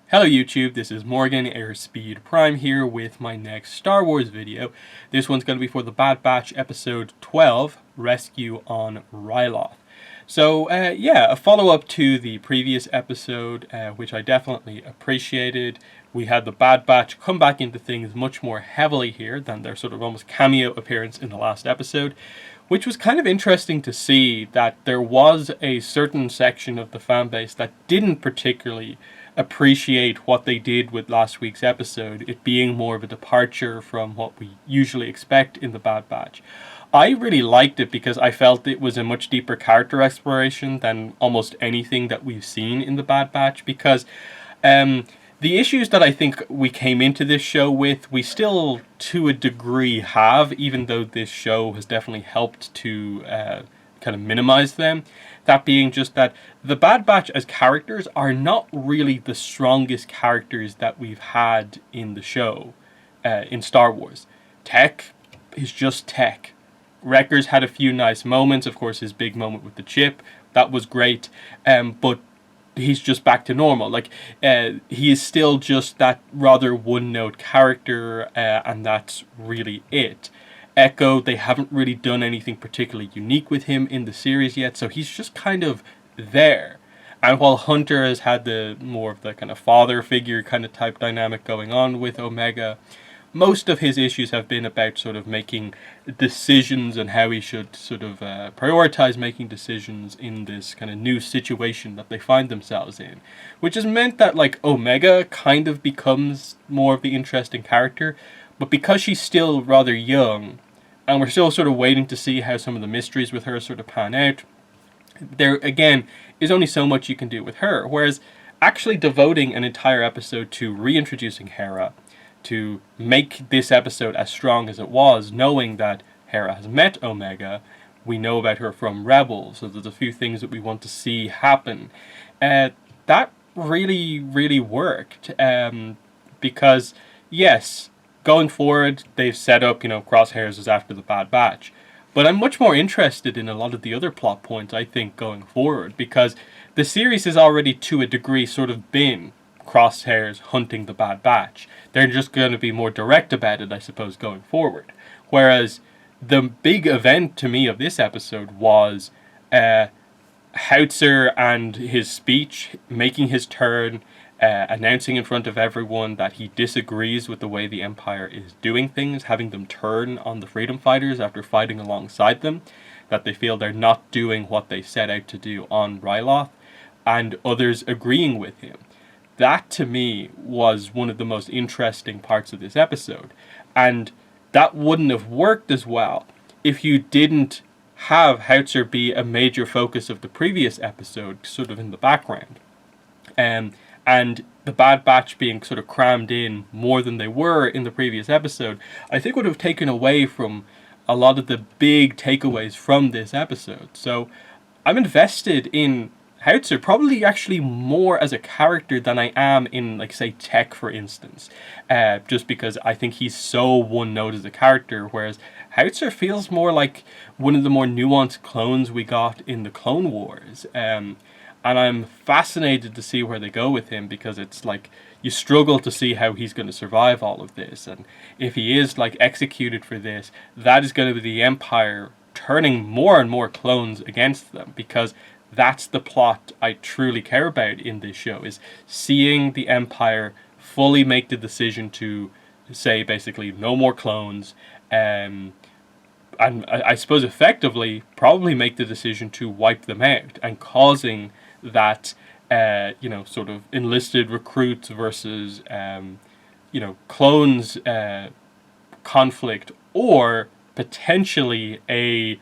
Hello YouTube, this is Morgan Airspeed Prime here with my next Star Wars video. This one's going to be for the Bad Batch episode 12, Rescue on Ryloth. So yeah, a follow-up to the previous episode, which I definitely appreciated. We had the Bad Batch come back into things much more heavily here than their sort of almost cameo appearance in the last episode, which was kind of interesting to see that there was a certain section of the fan base that didn't particularly appreciate what they did with last week's episode, it being more of a departure from what we usually expect in the Bad Batch. I really liked it because I felt it was a much deeper character exploration than almost anything that we've seen in the Bad Batch, because the issues that I think we came into this show with, we still, to a degree, have, even though this show has definitely helped to kind of minimize them. That being just that the Bad Batch as characters are not really the strongest characters that we've had in the show, in Star Wars. Tech is just Tech. Wrecker's had a few nice moments, of course his big moment with the chip, that was great, but he's just back to normal. Like, he is still just that rather one-note character, and that's really it. Echo, they haven't really done anything particularly unique with him in the series yet, so he's just kind of there. And while Hunter has had the more of the kind of father figure kind of type dynamic going on with Omega, most of his issues have been about sort of making decisions and how he should sort of prioritize making decisions in this kind of new situation that they find themselves in. Which has meant that, like, Omega kind of becomes more of the interesting character, but because she's still rather young, and we're still sort of waiting to see how some of the mysteries with her sort of pan out, there, again, is only so much you can do with her. Whereas actually devoting an entire episode to reintroducing Hera, to make this episode as strong as it was, knowing that Hera has met Omega, we know about her from Rebels, so there's a few things that we want to see happen. That really, really worked, because, yes, going forward, they've set up, Crosshairs is after the Bad Batch. But I'm much more interested in a lot of the other plot points, I think, going forward, because the series has already, to a degree, sort of been Crosshairs hunting the Bad Batch. They're just going to be more direct about it, I suppose, going forward. Whereas the big event to me of this episode was Howitzer and his speech, making his turn, announcing in front of everyone that he disagrees with the way the Empire is doing things, having them turn on the freedom fighters after fighting alongside them, that they feel they're not doing what they set out to do on Ryloth, and others agreeing with him. That, to me, was one of the most interesting parts of this episode. And that wouldn't have worked as well if you didn't have Howitzer be a major focus of the previous episode, sort of in the background. And the Bad Batch being sort of crammed in more than they were in the previous episode, I think would have taken away from a lot of the big takeaways from this episode. So I'm invested in Howitzer, probably actually more as a character than I am in, like, say, Tech, for instance. Just because I think he's so one-note as a character, whereas Howitzer feels more like one of the more nuanced clones we got in the Clone Wars. And I'm fascinated to see where they go with him, because it's like you struggle to see how he's going to survive all of this. And if he is, like, executed for this, that is going to be the Empire turning more and more clones against them, because that's the plot I truly care about in this show, is seeing the Empire fully make the decision to say, basically, no more clones, and I suppose effectively probably make the decision to wipe them out, and causing that, sort of enlisted recruits versus, clones conflict, or potentially a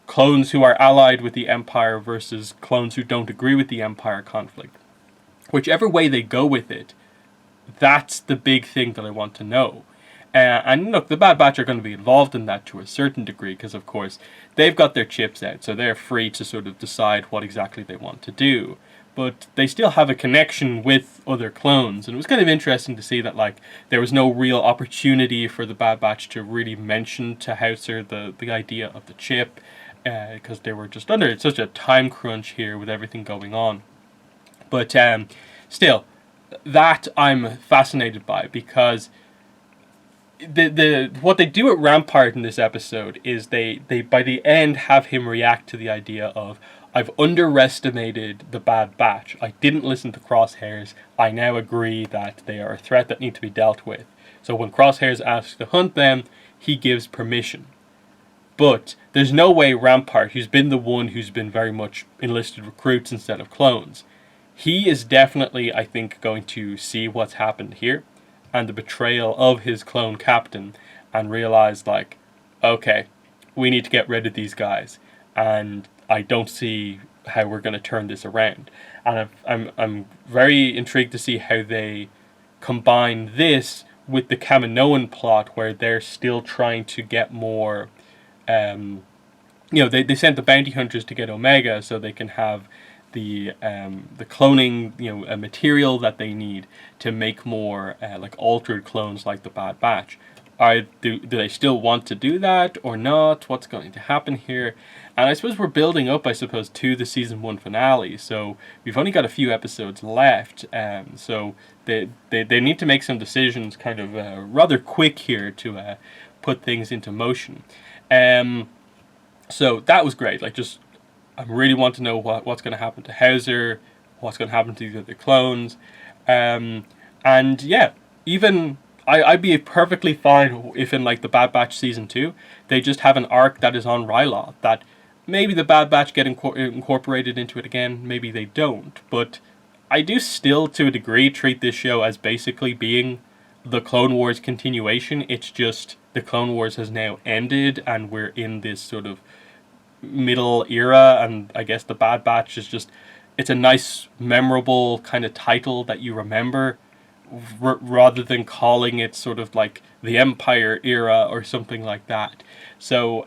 clones who are allied with the Empire versus clones who don't agree with the Empire conflict. Whichever way they go with it, that's the big thing that I want to know. And look, the Bad Batch are going to be involved in that to a certain degree, because of course they've got their chips out, so they're free to sort of decide what exactly they want to do. But they still have a connection with other clones, and it was kind of interesting to see that, like, there was no real opportunity for the Bad Batch to really mention to Howitzer the idea of the chip, because they were just under such a time crunch here with everything going on. But still, that I'm fascinated by, because the what they do at Rampart in this episode is they by the end have him react to the idea of, I've underestimated the Bad Batch. I didn't listen to Crosshairs. I now agree that they are a threat that need to be dealt with. So when Crosshairs asks to hunt them, he gives permission. But there's no way Rampart, who's been the one who's been very much enlisted recruits instead of clones, he is definitely, I think, going to see what's happened here and the betrayal of his clone captain and realize, like, okay, we need to get rid of these guys. And I don't see how we're going to turn this around. And I'm very intrigued to see how they combine this with the Kaminoan plot, where they're still trying to get more. They sent the bounty hunters to get Omega so they can have the cloning, a material that they need to make more like altered clones like the Bad Batch. Do they still want to do that or not? What's going to happen here? And I suppose we're building up, to the season 1 finale. So we've only got a few episodes left. So they need to make some decisions kind of rather quick here to put things into motion. So that was great. I really want to know what's going to happen to Hauser, what's going to happen to the other clones. And yeah, even I'd be perfectly fine if in like the Bad Batch season 2, they just have an arc that is on Ryloth, that maybe the Bad Batch get incorporated into it again, maybe they don't. But I do still, to a degree, treat this show as basically being the Clone Wars continuation. It's just the Clone Wars has now ended and we're in this sort of middle era, and I guess the Bad Batch is just, it's a nice, memorable kind of title that you remember, rather than calling it sort of like the Empire era or something like that. So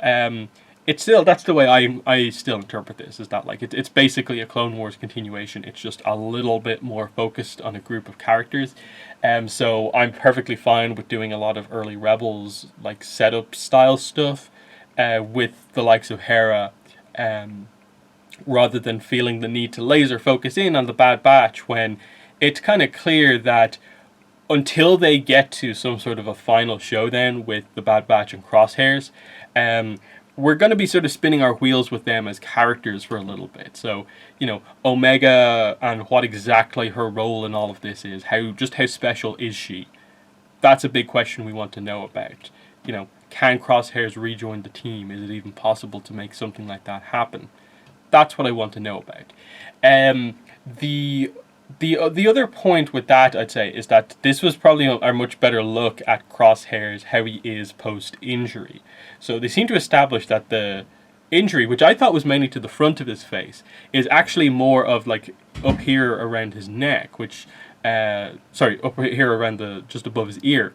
it's still, that's the way I still interpret this, is that like it's basically a Clone Wars continuation. It's just a little bit more focused on a group of characters. So I'm perfectly fine with doing a lot of early Rebels like setup style stuff with the likes of Hera, rather than feeling the need to laser focus in on the Bad Batch, when it's kind of clear that until they get to some sort of a final showdown with the Bad Batch and Crosshairs, we're going to be sort of spinning our wheels with them as characters for a little bit. So, Omega and what exactly her role in all of this is, how special is she? That's a big question we want to know about. Can Crosshairs rejoin the team? Is it even possible to make something like that happen? That's what I want to know about. The other point with that, I'd say, is that this was probably a much better look at Crosshairs, how he is post-injury. So they seem to establish that the injury, which I thought was mainly to the front of his face, is actually more of like up here around his neck, up here around just above his ear.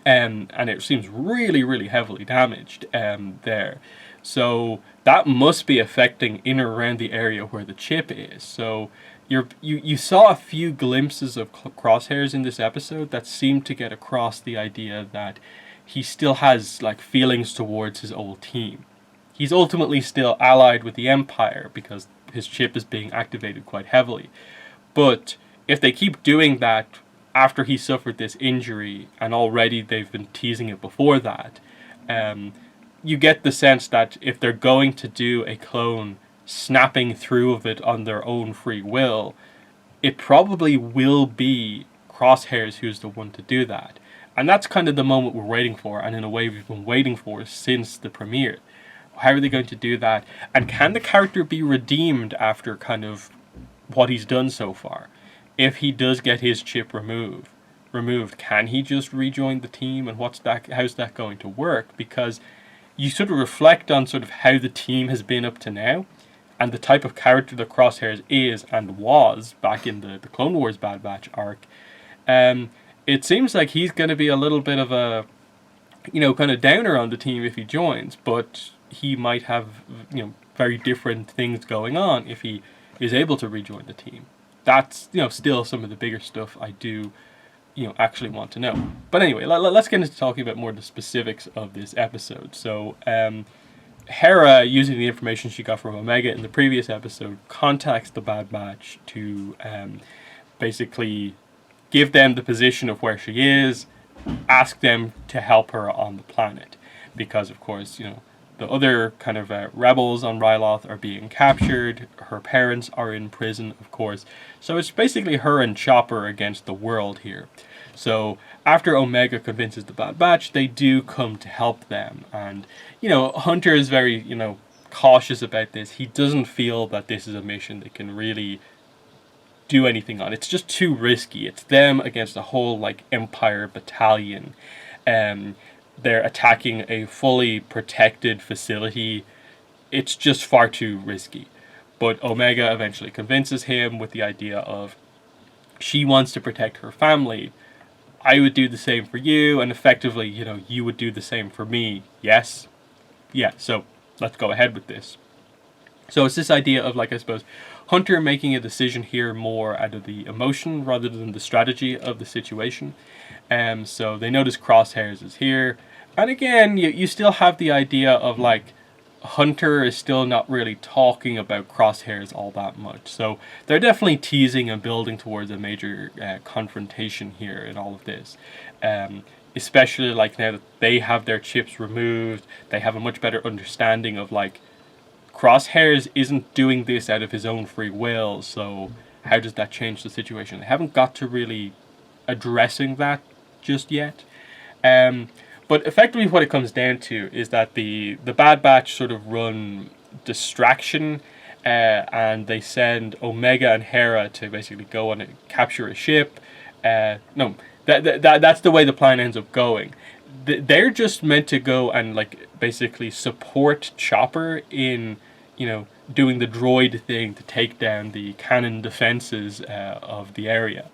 And it seems really, really heavily damaged there. So that must be affecting in or around the area where the chip is. So you saw a few glimpses of Crosshairs in this episode that seemed to get across the idea that he still has like feelings towards his old team. He's ultimately still allied with the Empire because his chip is being activated quite heavily. But if they keep doing that after he suffered this injury, and already they've been teasing it before that, you get the sense that if they're going to do a clone snapping through of it on their own free will, it probably will be Crosshairs who's the one to do that. And that's kind of the moment we're waiting for, and in a way we've been waiting for since the premiere. How are they going to do that? And can the character be redeemed after kind of what he's done so far? If he does get his chip removed, can he just rejoin the team? And how's that going to work? Because you sort of reflect on sort of how the team has been up to now, and the type of character that Crosshairs is and was back in the Clone Wars Bad Batch arc. It seems like he's going to be a little bit of a, kind of downer on the team if he joins, but he might have, very different things going on if he is able to rejoin the team. That's, still some of the bigger stuff I do, actually want to know. But anyway, let's get into talking about more of the specifics of this episode. So, Hera, using the information she got from Omega in the previous episode, contacts the Bad Batch to basically give them the position of where she is, ask them to help her on the planet. Because, of course, the other kind of rebels on Ryloth are being captured. Her parents are in prison, of course. So it's basically her and Chopper against the world here. So after Omega convinces the Bad Batch, they do come to help them. And, Hunter is very, cautious about this. He doesn't feel that this is a mission they can really do anything on. It's just too risky. It's them against a whole, Empire battalion. They're attacking a fully protected facility. It's just far too risky. But Omega eventually convinces him with the idea of, she wants to protect her family. I would do the same for you, and effectively, you would do the same for me. Yes? Yeah, so let's go ahead with this. So it's this idea of, I suppose, Hunter making a decision here more out of the emotion rather than the strategy of the situation. So they notice Crosshairs is here. And again, you still have the idea of, Hunter is still not really talking about Crosshairs all that much. So they're definitely teasing and building towards a major confrontation here in all of this. Especially, now that they have their chips removed, they have a much better understanding of, Crosshairs isn't doing this out of his own free will, so how does that change the situation? They haven't got to really addressing that just yet. But effectively what it comes down to is that the Bad Batch sort of run distraction, and they send Omega and Hera to basically go on and capture a ship. No, that's the way the plan ends up going. They're just meant to go and basically support Chopper in doing the droid thing to take down the cannon defenses of the area.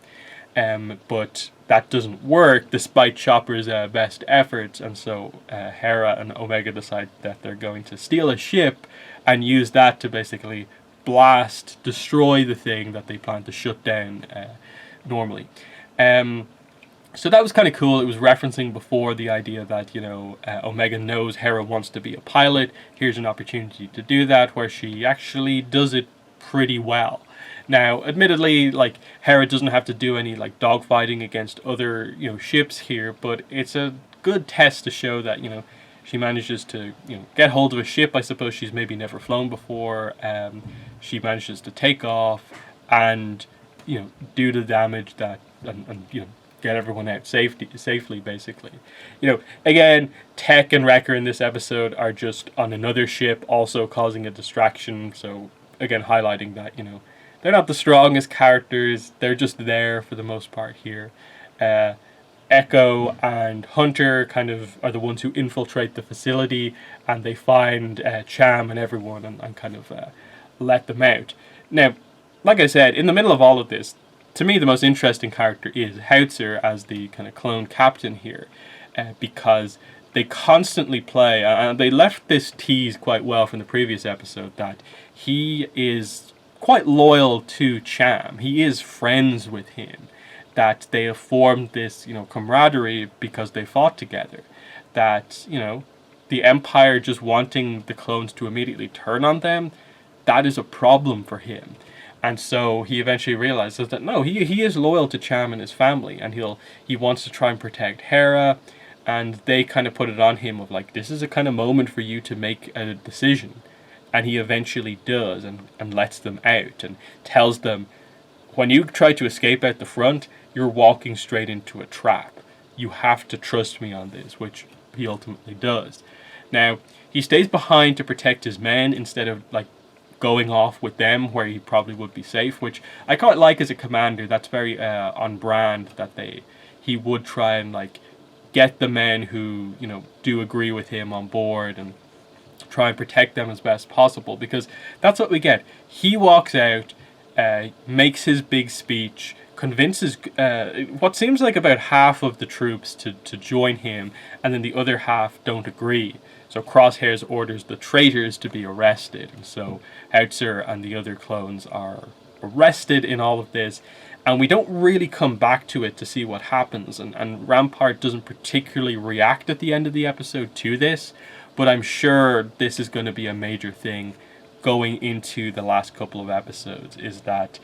But that doesn't work despite Chopper's best efforts, and so Hera and Omega decide that they're going to steal a ship and use that to basically destroy the thing that they plan to shut down normally. So that was kind of cool. It was referencing before the idea that, Omega knows Hera wants to be a pilot. Here's an opportunity to do that, where she actually does it pretty well. Now, admittedly, Hera doesn't have to do any, dogfighting against other, ships here, but it's a good test to show that, she manages to, get hold of a ship I suppose she's maybe never flown before. She manages to take off and, do the damage that, and get everyone out safely, basically. Again, Tech and Wrecker in this episode are just on another ship, also causing a distraction. So, again, highlighting that, they're not the strongest characters. They're just there for the most part here. Echo and Hunter kind of are the ones who infiltrate the facility, and they find Cham and everyone and kind of let them out. Now, like I said, in the middle of all of this, to me, the most interesting character is Howitzer as the kind of clone captain here, because they constantly play, and they left this tease quite well from the previous episode, that he is quite loyal to Cham. He is friends with him, that they have formed this, camaraderie because they fought together, that, the Empire just wanting the clones to immediately turn on them, that is a problem for him. And so he eventually realizes that no, he is loyal to Cham and his family, and he wants to try and protect Hera, and they kind of put it on him of this is a kind of moment for you to make a decision. And he eventually does, and lets them out, and tells them, when you try to escape out the front, you're walking straight into a trap. You have to trust me on this, which he ultimately does. Now, he stays behind to protect his men instead of going off with them where he probably would be safe, which I quite like as a commander. That's very on brand, that he would try and get the men who do agree with him on board and try and protect them as best possible, because that's what we get. He walks out, makes his big speech, convinces what seems like about half of the troops to join him, and then the other half don't agree. So Crosshairs orders the traitors to be arrested, and so Howitzer and the other clones are arrested in all of this, and we don't really come back to it to see what happens, and Rampart doesn't particularly react at the end of the episode to this, but I'm sure this is going to be a major thing going into the last couple of episodes, is that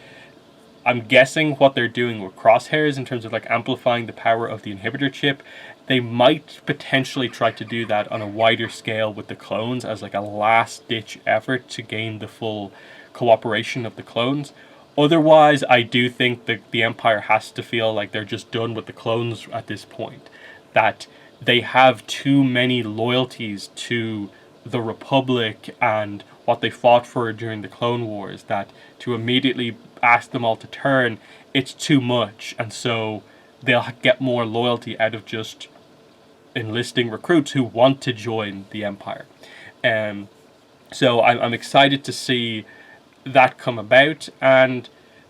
I'm guessing what they're doing with Crosshairs in terms of like amplifying the power of the inhibitor chip, they might potentially try to do that on a wider scale with the clones as like a last ditch effort to gain the full cooperation of the clones. Otherwise, I do think that the Empire has to feel like they're just done with the clones at this point. That they have too many loyalties to the Republic and what they fought for during the Clone Wars, that to immediately ask them all to turn, it's too much. And so they'll get more loyalty out of just enlisting recruits who want to join the Empire. So I'm excited to see that come about. And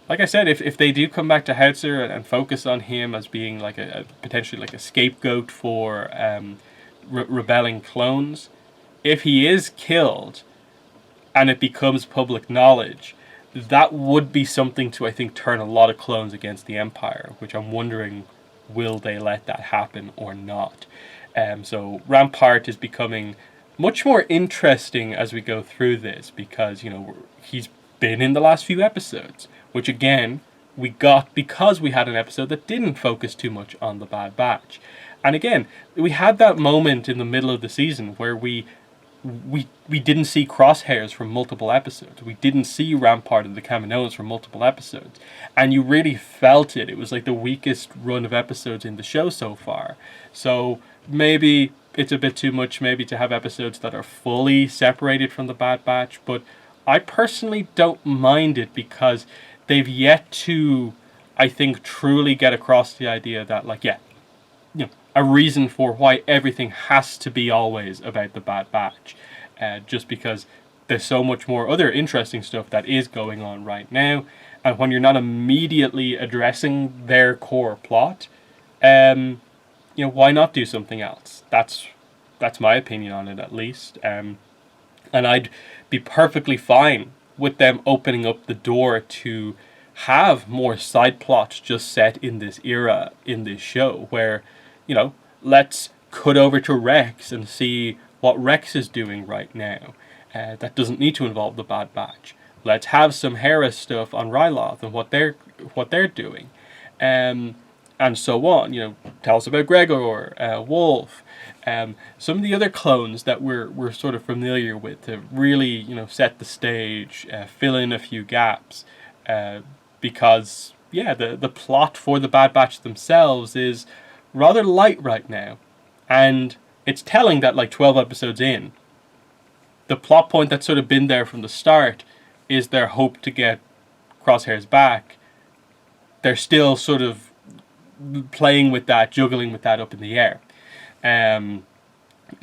like I said, if they do come back to Howitzer and focus on him as being like a potentially like a scapegoat for rebelling clones, if he is killed and it becomes public knowledge, that would be something to, I think, turn a lot of clones against the Empire, which I'm wondering, will they let that happen or not? So Rampart is becoming much more interesting as we go through this, because, you know, he's been in the last few episodes, which again, we got because we had an episode that didn't focus too much on the Bad Batch. And again, we had that moment in the middle of the season where we didn't see Crosshairs for multiple episodes. We didn't see Rampart and the Kaminoans for multiple episodes. And you really felt it. It was like the weakest run of episodes in the show so far. So maybe it's a bit too much maybe to have episodes that are fully separated from the Bad Batch. But I personally don't mind it, because they've yet to, I think, truly get across the idea that, like, yeah, you know, a reason for why everything has to be always about the Bad Batch, just because there's so much more other interesting stuff that is going on right now, and when you're not immediately addressing their core plot, you know, why not do something else? That's my opinion on it, at least, and I'd be perfectly fine with them opening up the door to have more side plots just set in this era in this show, where, you know, let's cut over to Rex and see what Rex is doing right now. That doesn't need to involve the Bad Batch. Let's have some Hera stuff on Ryloth and what they're doing, and so on. You know, tell us about Gregor, Wolf, some of the other clones that we're sort of familiar with, to really, you know, set the stage, fill in a few gaps, because yeah, the plot for the Bad Batch themselves is rather light right now, and it's telling that, like, 12 episodes in, the plot point that's sort of been there from the start is their hope to get Crosshairs back. They're still sort of playing with that, juggling with that up in the air.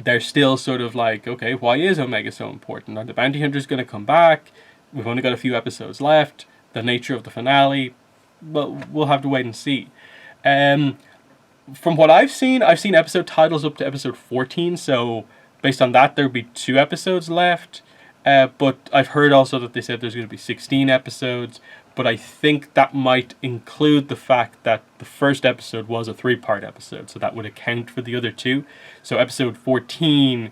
They're still sort of like, okay, why is Omega so important? Are the bounty hunters going to come back? We've only got a few episodes left. The nature of the finale, well, we'll have to wait and see. From what I've seen episode titles up to episode 14, so based on that, there'll be 2 episodes left. But I've heard also that they said there's going to be 16 episodes, but I think that might include the fact that the first episode was a 3-part episode, so that would account for the other 2. So episode 14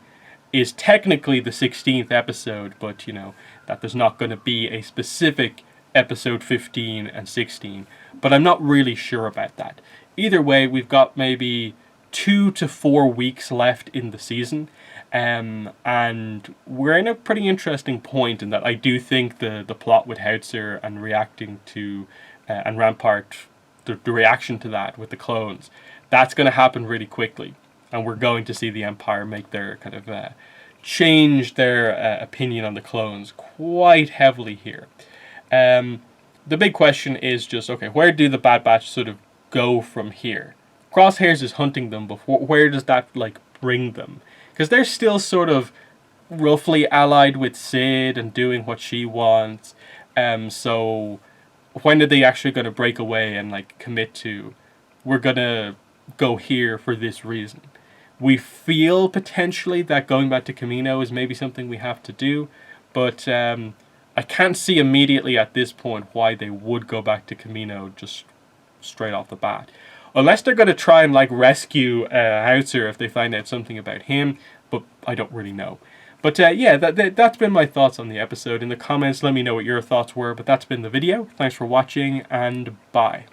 is technically the 16th episode, but, you know, that there's not going to be a specific episode 15 and 16. But I'm not really sure about that. Either way, we've got maybe 2 to 4 weeks left in the season, and we're in a pretty interesting point in that I do think the plot with Howitzer and reacting to and Rampart, the reaction to that with the clones, that's going to happen really quickly, and we're going to see the Empire make their kind of change their opinion on the clones quite heavily here. The big question is just, okay, where do the Bad Batch sort of go from here? Crosshairs is hunting them, but where does that, like, bring them? Because they're still sort of roughly allied with Sid and doing what she wants. So when are they actually going to break away and, like, commit to, we're going to go here for this reason? We feel potentially that going back to Kamino is maybe something we have to do, but I can't see immediately at this point why they would go back to Kamino just straight off the bat. Unless they're going to try and, like, rescue Howitzer if they find out something about him, but I don't really know. But yeah, that's been my thoughts on the episode. In the comments, let me know what your thoughts were. But that's been the video. Thanks for watching, and bye.